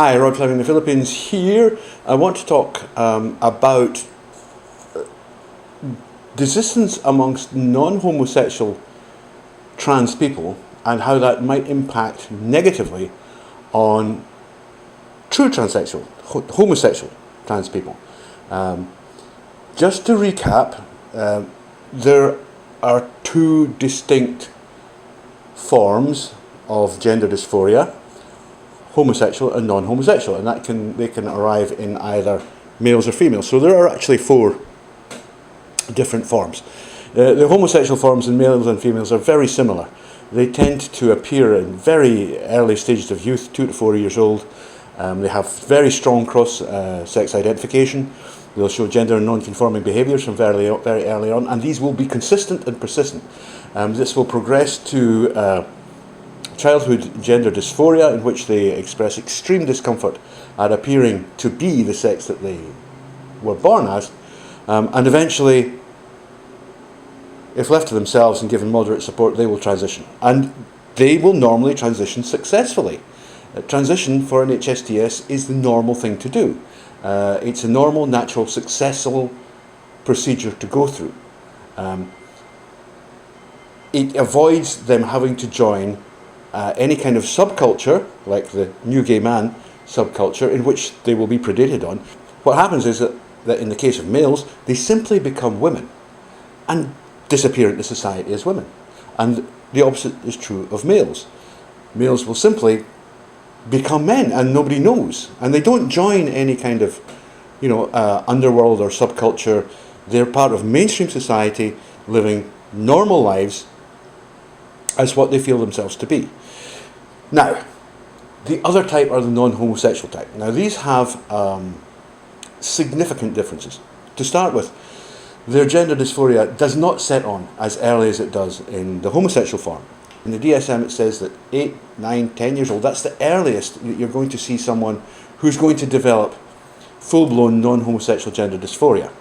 Hi, Rod Fleming in the Philippines here. I want to talk about resistance amongst non-homosexual trans people and how that might impact negatively on true transsexual, homosexual trans people. Just to recap, there are two distinct forms of gender dysphoria: homosexual and non-homosexual, and they can arrive in either males or females. So there are actually four different forms. The homosexual forms in males and females are very similar. They tend to appear in very early stages of youth, 2 to 4 years old. They have very strong cross-sex identification. They'll show gender and non-conforming behaviours from very early on, and these will be consistent and persistent. This will progress to childhood gender dysphoria, in which they express extreme discomfort at appearing to be the sex that they were born as, and eventually, if left to themselves and given moderate support, they will transition. And they will normally transition successfully. Transition for an HSTS is the normal thing to do. It's a normal, natural, successful procedure to go through. It avoids them having to join any kind of subculture, like the new gay man subculture, in which they will be predated on. What happens is that in the case of males, they simply become women and disappear into society as women. And the opposite is true of males. Males will simply become men and nobody knows. And they don't join any kind of, underworld or subculture. They're part of mainstream society, living normal lives as what they feel themselves to be. Now, the other type are the non-homosexual type. Now, these have significant differences. To start with, their gender dysphoria does not set on as early as it does in the homosexual form. In the DSM, it says that 8, 9, 10 years old, that's the earliest that you're going to see someone who's going to develop full-blown non-homosexual gender dysphoria.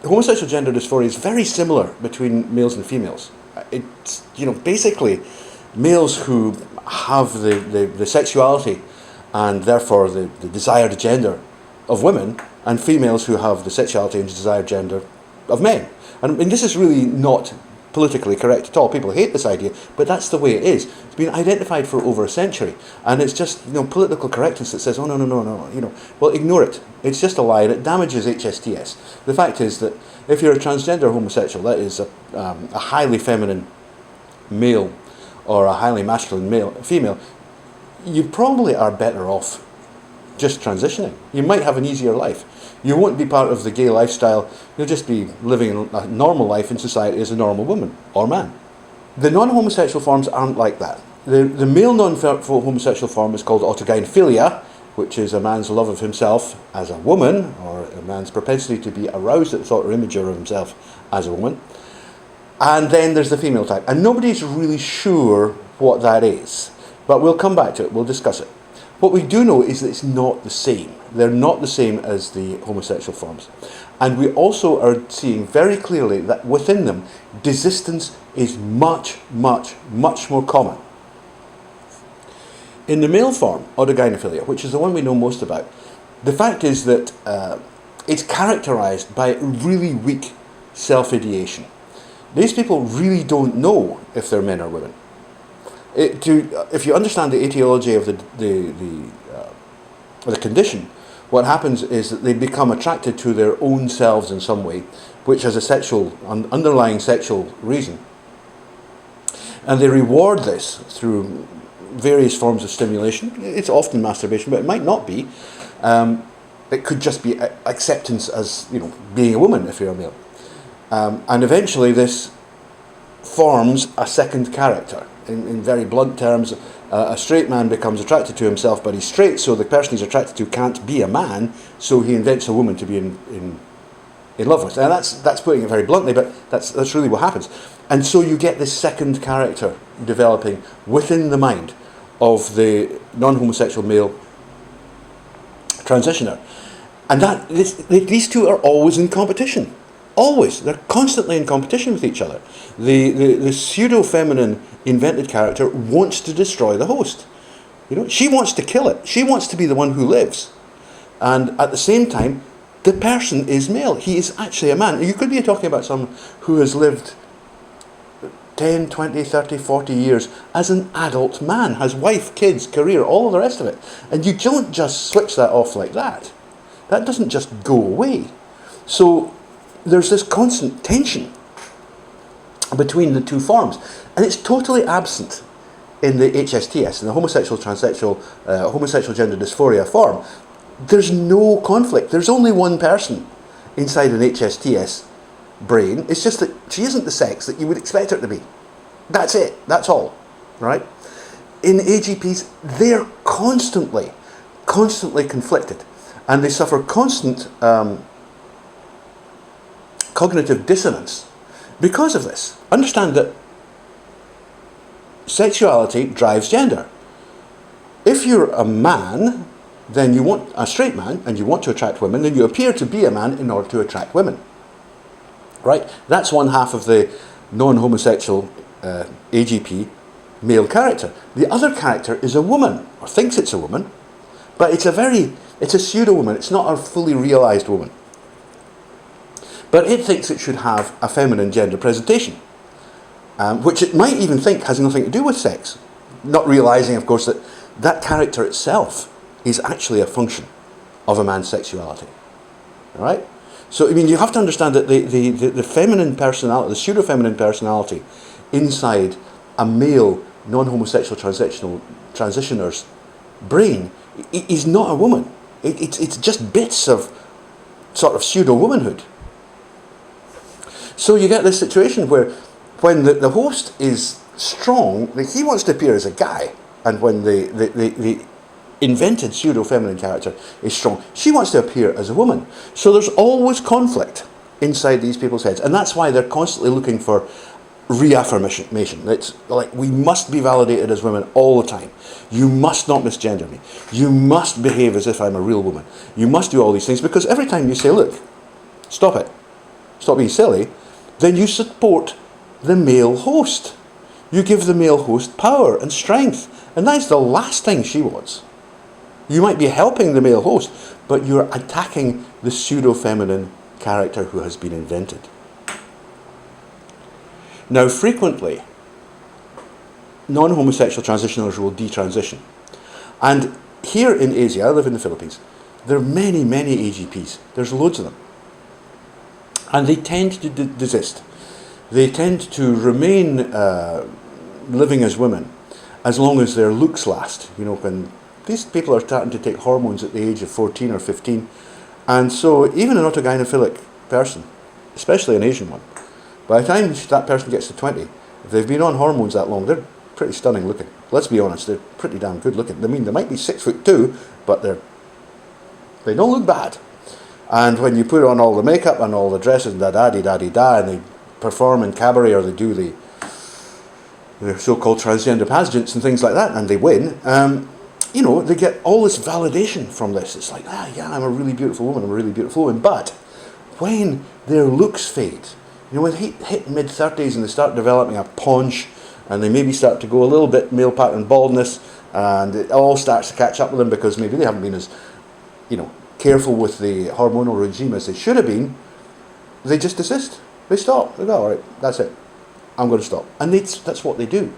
Homosexual gender dysphoria is very similar between males and females. It's, basically males who have the sexuality and therefore the desired gender of women, and females who have the sexuality and desired gender of men. And this is really not politically correct at all. People hate this idea, but that's the way it is. It's been identified for over a century, and it's just political correctness that says, oh no, well, ignore it. It's just a lie, and it damages HSTS. The fact is that if you're a transgender homosexual, that is a highly feminine male or a highly masculine female, you probably are better off just transitioning. You might have an easier life. You won't be part of the gay lifestyle. You'll just be living a normal life in society as a normal woman or man. The non-homosexual forms aren't like that. The male non-homosexual form is called autogynephilic, which is a man's love of himself as a woman, or a man's propensity to be aroused at the thought or image of himself as a woman. And then there's the female type. And nobody's really sure what that is. But we'll come back to it. We'll discuss it. What we do know is that it's not the same. They're not the same as the homosexual forms. And we also are seeing very clearly that within them, desistance is much, much, much more common. In the male form, autogynephilic, which is the one we know most about, the fact is that it's characterized by really weak self-ideation. These people really don't know if they're men or women. If you understand the etiology of the condition, what happens is that they become attracted to their own selves in some way, which has a underlying sexual reason. And they reward this through various forms of stimulation. It's often masturbation, but it might not be. It could just be acceptance as being a woman if you're a male. And eventually this forms a second character. In very blunt terms, a straight man becomes attracted to himself, but he's straight, so the person he's attracted to can't be a man, so he invents a woman to be in love with. And that's putting it very bluntly, but that's really what happens. And so you get this second character developing within the mind of the non-homosexual male transitioner. And these two are always in competition. Always. They're constantly in competition with each other. The pseudo-feminine invented character wants to destroy the host. You know, she wants to kill it. She wants to be the one who lives. And at the same time, the person is male. He is actually a man. You could be talking about someone who has lived 10, 20, 30, 40 years as an adult man, has wife, kids, career, all of the rest of it. And you don't just switch that off like that. That doesn't just go away. So there's this constant tension between the two forms. And it's totally absent in the HSTS, in the homosexual, transsexual, homosexual gender dysphoria form. There's no conflict. There's only one person inside an HSTS brain. It's just that she isn't the sex that you would expect her to be. That's it. That's all. Right? In AGPs, they're constantly conflicted. And they suffer constant cognitive dissonance because of this. Understand that sexuality drives gender. If you're a man, then you want a straight man and you want to attract women, then you appear to be a man in order to attract women. Right? That's one half of the non-homosexual AGP male character. The other character is a woman, or thinks it's a woman, but it's a pseudo-woman. It's not a fully realised woman. But it thinks it should have a feminine gender presentation, which it might even think has nothing to do with sex, not realising, of course, that that character itself is actually a function of a man's sexuality. All right? So, I mean, you have to understand that the feminine personality, the pseudo-feminine personality inside a male non-homosexual transitioner's brain is not a woman. It's just bits of sort of pseudo-womanhood. So you get this situation where when the host is strong, he wants to appear as a guy, and when the invented pseudo-feminine character is strong, she wants to appear as a woman. So there's always conflict inside these people's heads, and that's why they're constantly looking for reaffirmation. It's like, we must be validated as women all the time. You must not misgender me. You must behave as if I'm a real woman. You must do all these things, because every time you say, look, stop it, stop being silly, then you support the male host. You give the male host power and strength, and that's the last thing she wants. You might be helping the male host, but you're attacking the pseudo-feminine character who has been invented. Now, frequently, non-homosexual transitioners will detransition. And here in Asia, I live in the Philippines, there are many, many AGPs. There's loads of them. And they tend to desist. They tend to remain living as women as long as their looks last. You know, when these people are starting to take hormones at the age of 14 or 15. And so even an autogynephilic person, especially an Asian one, by the time that person gets to 20, if they've been on hormones that long, they're pretty stunning looking. Let's be honest, they're pretty damn good looking. I mean, they might be 6'2", but they don't look bad. And when you put on all the makeup and all the dresses and da-da-dee-da-dee-da, and they perform in cabaret, or they do the so-called transgender pageants and things like that, and they win, you know, they get all this validation from this. It's like, yeah, I'm a really beautiful woman, I'm a really beautiful woman. But when their looks fade, you know, when they hit mid-30s and they start developing a paunch, and they maybe start to go a little bit male pattern baldness, and it all starts to catch up with them because maybe they haven't been as, you know, careful with the hormonal regime as they should have been, they just desist. They stop. They go, all right, that's it. I'm going to stop. And that's what they do.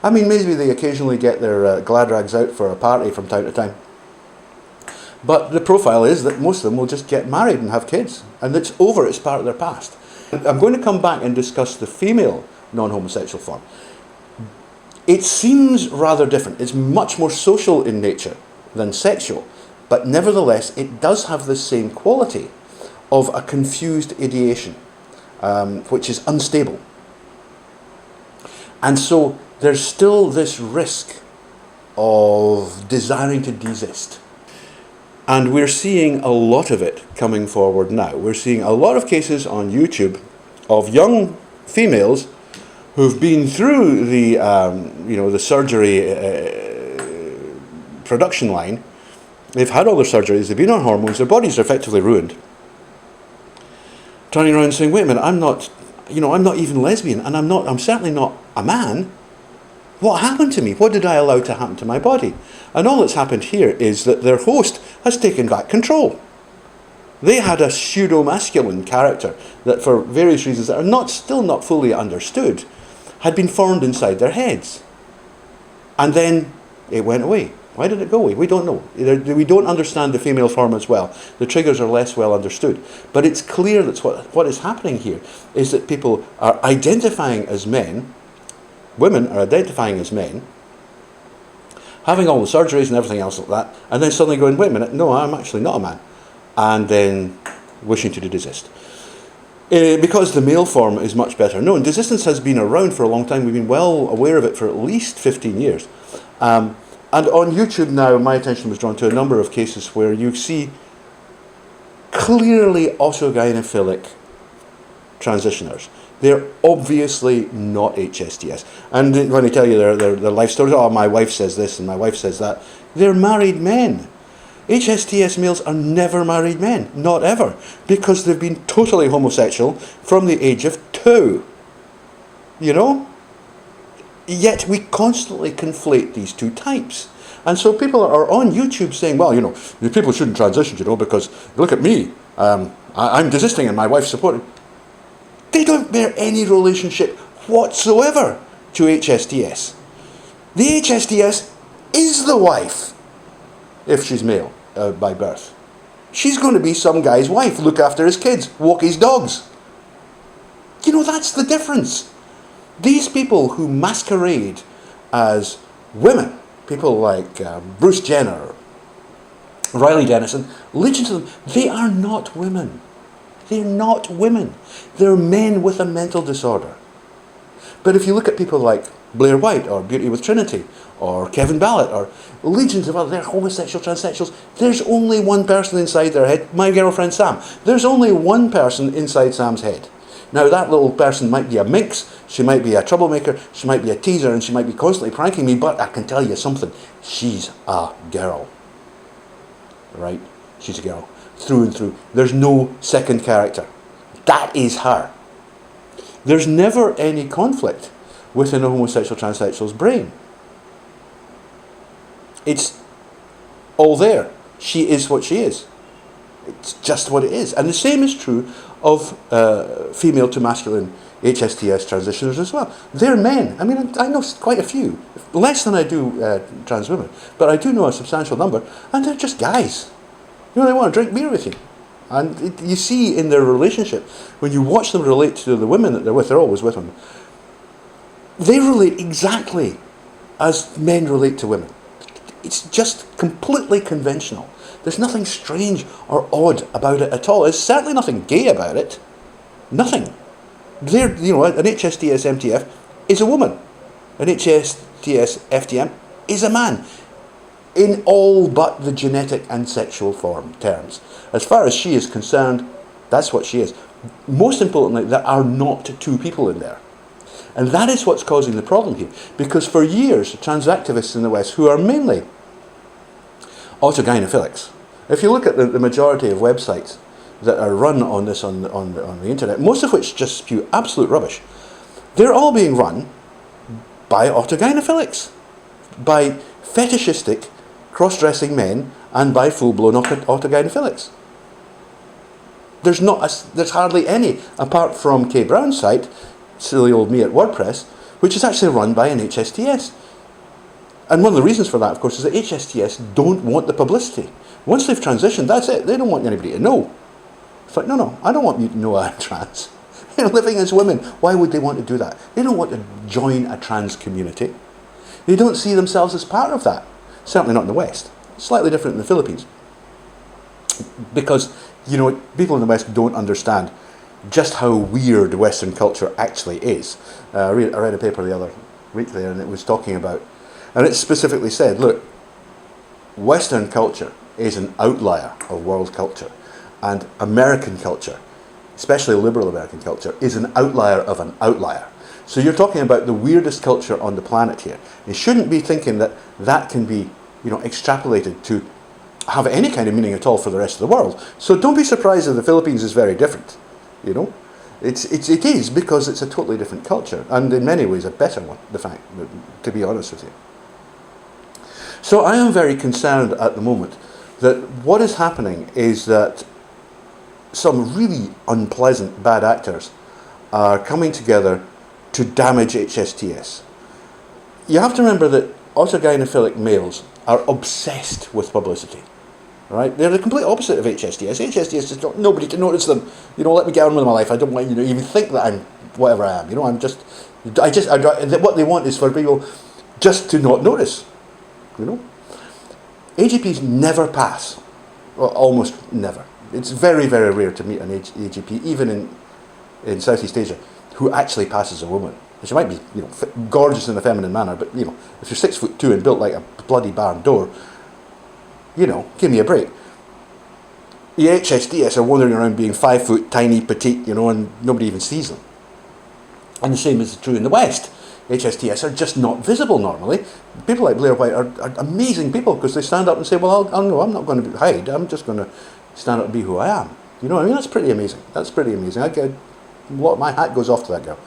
I mean, maybe they occasionally get their glad rags out for a party from time to time. But the profile is that most of them will just get married and have kids. And it's over. It's part of their past. I'm going to come back and discuss the female non-homosexual form. It seems rather different. It's much more social in nature than sexual. But nevertheless, it does have the same quality of a confused ideation, which is unstable. And so there's still this risk of desiring to desist. And we're seeing a lot of it coming forward now. We're seeing a lot of cases on YouTube of young females who've been through the, the surgery production line. They've had all their surgeries, they've been on hormones, their bodies are effectively ruined. Turning around and saying, wait a minute, I'm not even lesbian, and I'm certainly not a man. What happened to me? What did I allow to happen to my body? And all that's happened here is that their host has taken back control. They had a pseudo-masculine character that, for various reasons that are still not fully understood, had been formed inside their heads. And then it went away. Why did it go away? We don't know. We don't understand the female form as well. The triggers are less well understood. But it's clear that what is happening here is that people are identifying as men, women are identifying as men, having all the surgeries and everything else like that, and then suddenly going, wait a minute, no, I'm actually not a man. And then wishing to desist. Because the male form is much better known. Desistance has been around for a long time. We've been well aware of it for at least 15 years. And on YouTube now, my attention was drawn to a number of cases where you see clearly autogynephilic transitioners. They're obviously not HSTS. And when they tell you their life stories, oh, my wife says this and my wife says that, they're married men. HSTS males are never married men, not ever, because they've been totally homosexual from the age of 2. You know? Yet we constantly conflate these two types. And so people are on YouTube saying, well, you know, people shouldn't transition, you know, because look at me, I'm desisting and my wife's supporting. They don't bear any relationship whatsoever to HSTS. The HSTS is the wife. If she's male by birth. She's going to be some guy's wife, look after his kids, walk his dogs. You know, that's the difference. These people who masquerade as women, people like Bruce Jenner, Riley Dennison, legions of them, they are not women. They're not women. They're men with a mental disorder. But if you look at people like Blair White or Beauty with Trinity or Kevin Ballett or legions of other, they're homosexual, transsexuals. There's only one person inside their head, my girlfriend Sam. There's only one person inside Sam's head. Now that little person might be a minx, she might be a troublemaker, she might be a teaser, and she might be constantly pranking me, but I can tell you something, she's a girl. Right? She's a girl. Through and through. There's no second character. That is her. There's never any conflict within a homosexual transsexual's brain. It's all there. She is what she is. It's just what it is. And the same is true of female to masculine HSTS transitioners as well. They're men. I mean, I know quite a few. Less than I do trans women. But I do know a substantial number. And they're just guys. You know, they want to drink beer with you. And you see in their relationship, when you watch them relate to the women that they're with, they're always with them, they relate exactly as men relate to women. It's just completely conventional. There's nothing strange or odd about it at all. There's certainly nothing gay about it. Nothing. They're, you know, an HSTS MTF is a woman. An HSTS FTM is a man. In all but the genetic and sexual form terms. As far as she is concerned, that's what she is. Most importantly, there are not two people in there. And that is what's causing the problem here. Because for years, trans activists in the West, who are mainly autogynephilics, if you look at the majority of websites that are run on this on the internet, most of which just spew absolute rubbish, they're all being run by autogynephilics, by fetishistic, cross-dressing men, and by full-blown autogynephilics. There's hardly any, apart from Kay Brown's site, silly old me at WordPress, which is actually run by an HSTS. And one of the reasons for that, of course, is that HSTS don't want the publicity. Once they've transitioned, that's it. They don't want anybody to know. It's like, no, I don't want you to know I'm trans. They're living as women. Why would they want to do that? They don't want to join a trans community. They don't see themselves as part of that. Certainly not in the West. Slightly different in the Philippines. Because, you know, people in the West don't understand just how weird Western culture actually is. I read a paper the other week there, and it was talking about, and it specifically said, look, Western culture is an outlier of world culture, and American culture, especially liberal American culture, is an outlier of an outlier. So you're talking about the weirdest culture on the planet here. You shouldn't be thinking that that can be, you know, extrapolated to have any kind of meaning at all for the rest of the world. So don't be surprised if the Philippines is very different. You know, It is because it's a totally different culture, and in many ways a better one, to be honest with you. So I am very concerned at the moment that what is happening is that some really unpleasant bad actors are coming together to damage HSTS. You have to remember that autogynephilic males are obsessed with publicity. Right? They're the complete opposite of HSTS. HSTS just don't, nobody can notice them. Let me get on with my life. I don't want you to even think that I'm whatever I am. What they want is for people just to not notice. AGPs never pass. Well, almost never. It's very, very rare to meet an AGP, even in Southeast Asia, who actually passes a woman. She might be, gorgeous in a feminine manner, but if you're 6'2" and built like a bloody barn door, give me a break. The HSTS are wandering around being 5 foot, tiny, petite, and nobody even sees them. And the same is true in the West. HSTS are just not visible normally. People like Blair White are amazing people because they stand up and say, well, I'm not going to hide, I'm just going to stand up and be who I am. That's pretty amazing. That's pretty amazing. My hat goes off to that girl.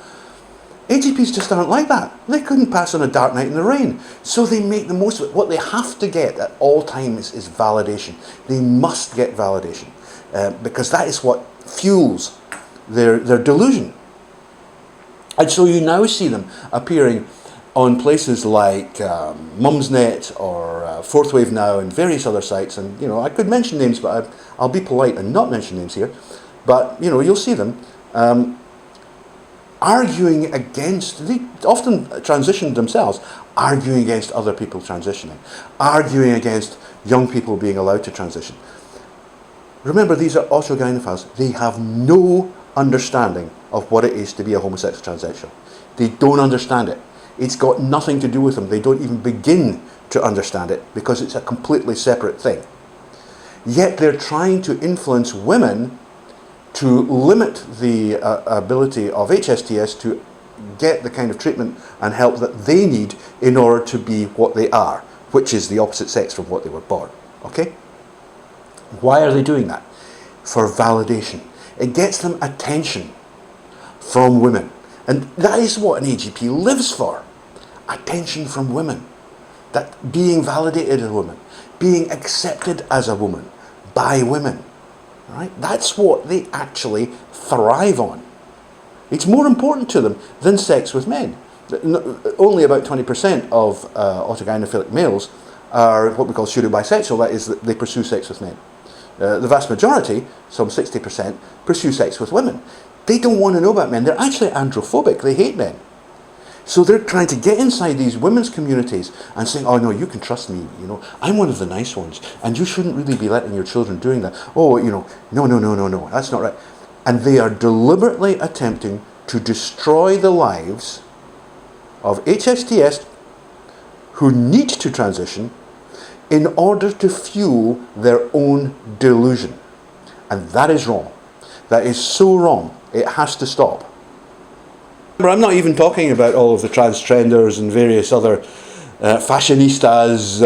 AGPs just aren't like that. They couldn't pass on a dark night in the rain. So they make the most of it. What they have to get at all times is validation. They must get validation because that is what fuels their delusion. And so you now see them appearing on places like Mumsnet or Fourth Wave Now and various other sites. And, I could mention names, but I'll be polite and not mention names here. But, you'll see them. Arguing against, they often transitioned themselves, arguing against other people transitioning, arguing against young people being allowed to transition. Remember, these are autogynephiles. They have no understanding of what it is to be a homosexual transsexual. They don't understand it. It's got nothing to do with them. They don't even begin to understand it because it's a completely separate thing. Yet they're trying to influence women to limit the ability of HSTS to get the kind of treatment and help that they need in order to be what they are, which is the opposite sex from what they were born. Okay? Why are they doing that? For validation. It gets them attention from women. And that is what an AGP lives for. Attention from women. That being validated as a woman. Being accepted as a woman by women. Right? That's what they actually thrive on. It's more important to them than sex with men. Only about 20% of autogynephilic males are what we call pseudo-bisexual, that is, that they pursue sex with men. The vast majority, some 60%, pursue sex with women. They don't want to know about men. They're actually androphobic. They hate men. So they're trying to get inside these women's communities and saying, oh no, you can trust me, I'm one of the nice ones, and you shouldn't really be letting your children doing that. Oh, no, that's not right. And they are deliberately attempting to destroy the lives of HSTS who need to transition in order to fuel their own delusion. And that is wrong. That is so wrong. It has to stop. But I'm not even talking about all of the transgenders and various other fashionistas,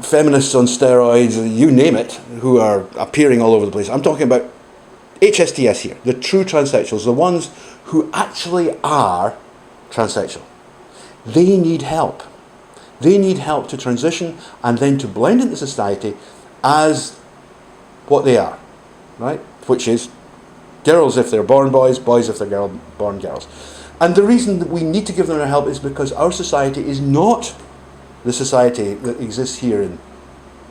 feminists on steroids, you name it, who are appearing all over the place. I'm talking about HSTS here, the true transsexuals, the ones who actually are transsexual. They need help. They need help to transition and then to blend into society as what they are, right? Which is girls if they're born boys, boys if they're born girls. And the reason that we need to give them our help is because our society is not the society that exists here in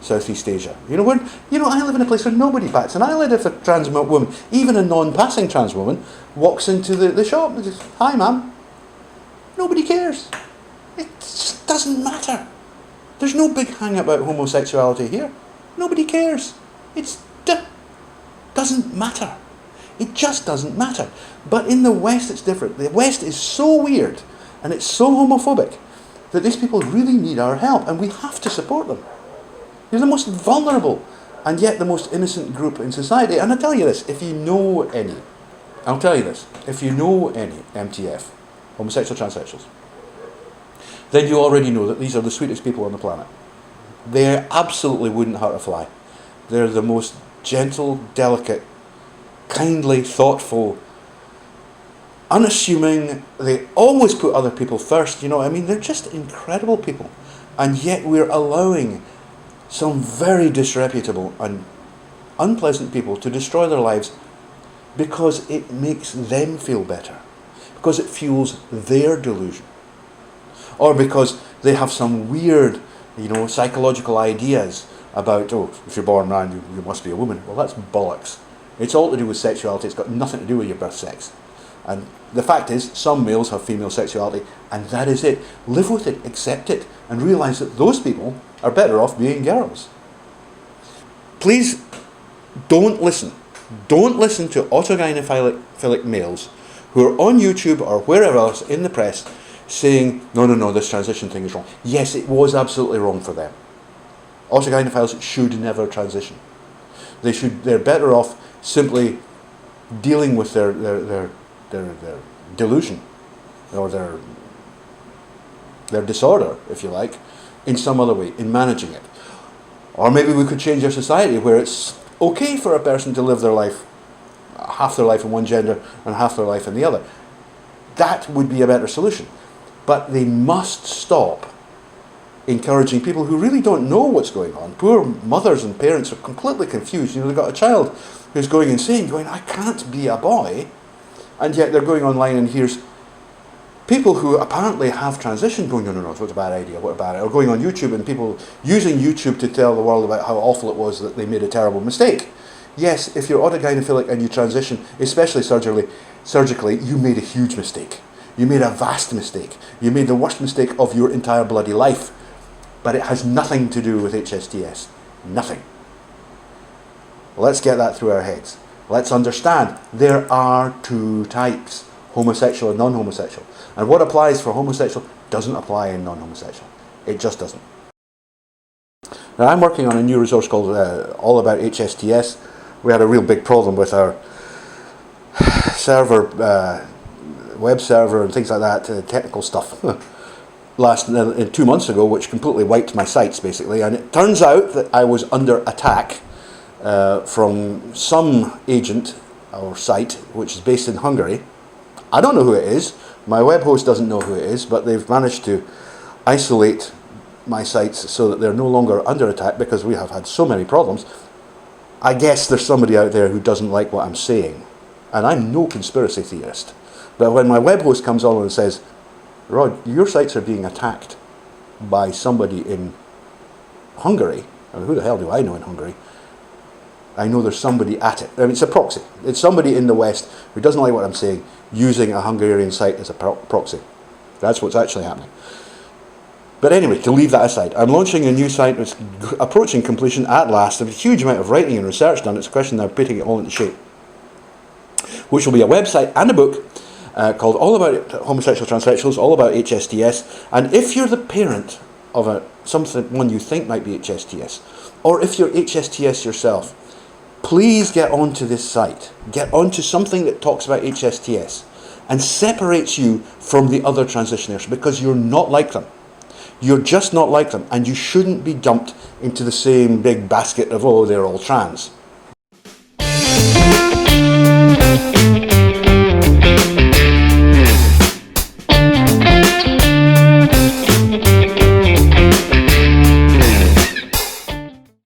Southeast Asia. I live in a place where nobody bats an eyelid if a trans woman, even a non-passing trans woman, walks into the shop and says, hi ma'am. Nobody cares. It just doesn't matter. There's no big hang about homosexuality here. Nobody cares. It doesn't matter. It just doesn't matter. But in the West it's different. The West is so weird and it's so homophobic that these people really need our help and we have to support them. They're the most vulnerable and yet the most innocent group in society. And I'll tell you this, if you know any MTF, homosexual transsexuals, then you already know that these are the sweetest people on the planet. They absolutely wouldn't hurt a fly. They're the most gentle, delicate, kindly, thoughtful, unassuming. They always put other people first. You know, I mean, they're just incredible people. And yet we're allowing some very disreputable and unpleasant people to destroy their lives because it makes them feel better, because it fuels their delusion, or because they have some weird, psychological ideas about, oh, if you're born man, you must be a woman. Well, that's bollocks. It's all to do with sexuality. It's got nothing to do with your birth sex. And the fact is, some males have female sexuality, and that is it. Live with it, accept it, and realise that those people are better off being girls. Please don't listen. Don't listen to autogynephilic males who are on YouTube or wherever else in the press saying, no, this transition thing is wrong. Yes, it was absolutely wrong for them. Autogynephiles should never transition. They're better off simply dealing with their delusion, or their disorder, if you like, in some other way, in managing it. Or maybe we could change our society where it's okay for a person to live their life, half their life in one gender and half their life in the other. That would be a better solution. But they must stop encouraging people who really don't know what's going on. Poor mothers and parents are completely confused. They've got a child who's going insane, going, I can't be a boy. And yet they're going online and here's people who apparently have transitioned going, no, what a bad idea, what a bad idea. Or going on YouTube and people using YouTube to tell the world about how awful it was that they made a terrible mistake. Yes, if you're autogynephilic and you transition, especially surgically, you made a huge mistake. You made a vast mistake. You made the worst mistake of your entire bloody life. But it has nothing to do with HSTS. Nothing. Let's get that through our heads. Let's understand there are two types, homosexual and non-homosexual. And what applies for homosexual doesn't apply in non-homosexual. It just doesn't. Now I'm working on a new resource called All About HSTS. We had a real big problem with our server, web server and things like that, technical stuff, 2 months ago, which completely wiped my sites basically. And it turns out that I was under attack from some agent or site which is based in Hungary. I don't know who it is. My web host doesn't know who it is, but they've managed to isolate my sites so that they're no longer under attack because we have had so many problems. I guess there's somebody out there who doesn't like what I'm saying. And I'm no conspiracy theorist. But when my web host comes on and says, Rod, your sites are being attacked by somebody in Hungary. I mean, who the hell do I know in Hungary? I know there's somebody at it. I mean, it's a proxy. It's somebody in the West who doesn't like what I'm saying, using a Hungarian site as a proxy. That's what's actually happening. But anyway, to leave that aside, I'm launching a new site. It's approaching completion at last. There's a huge amount of writing and research done. It's a question of putting it all into shape, which will be a website and a book called All About Homosexual Transsexuals, All About HSTS. And if you're the parent of someone you think might be HSTS, or if you're HSTS yourself, please get onto this site. Get onto something that talks about HSTS and separates you from the other transitioners, because you're not like them. You're just not like them, and you shouldn't be dumped into the same big basket of, oh, they're all trans.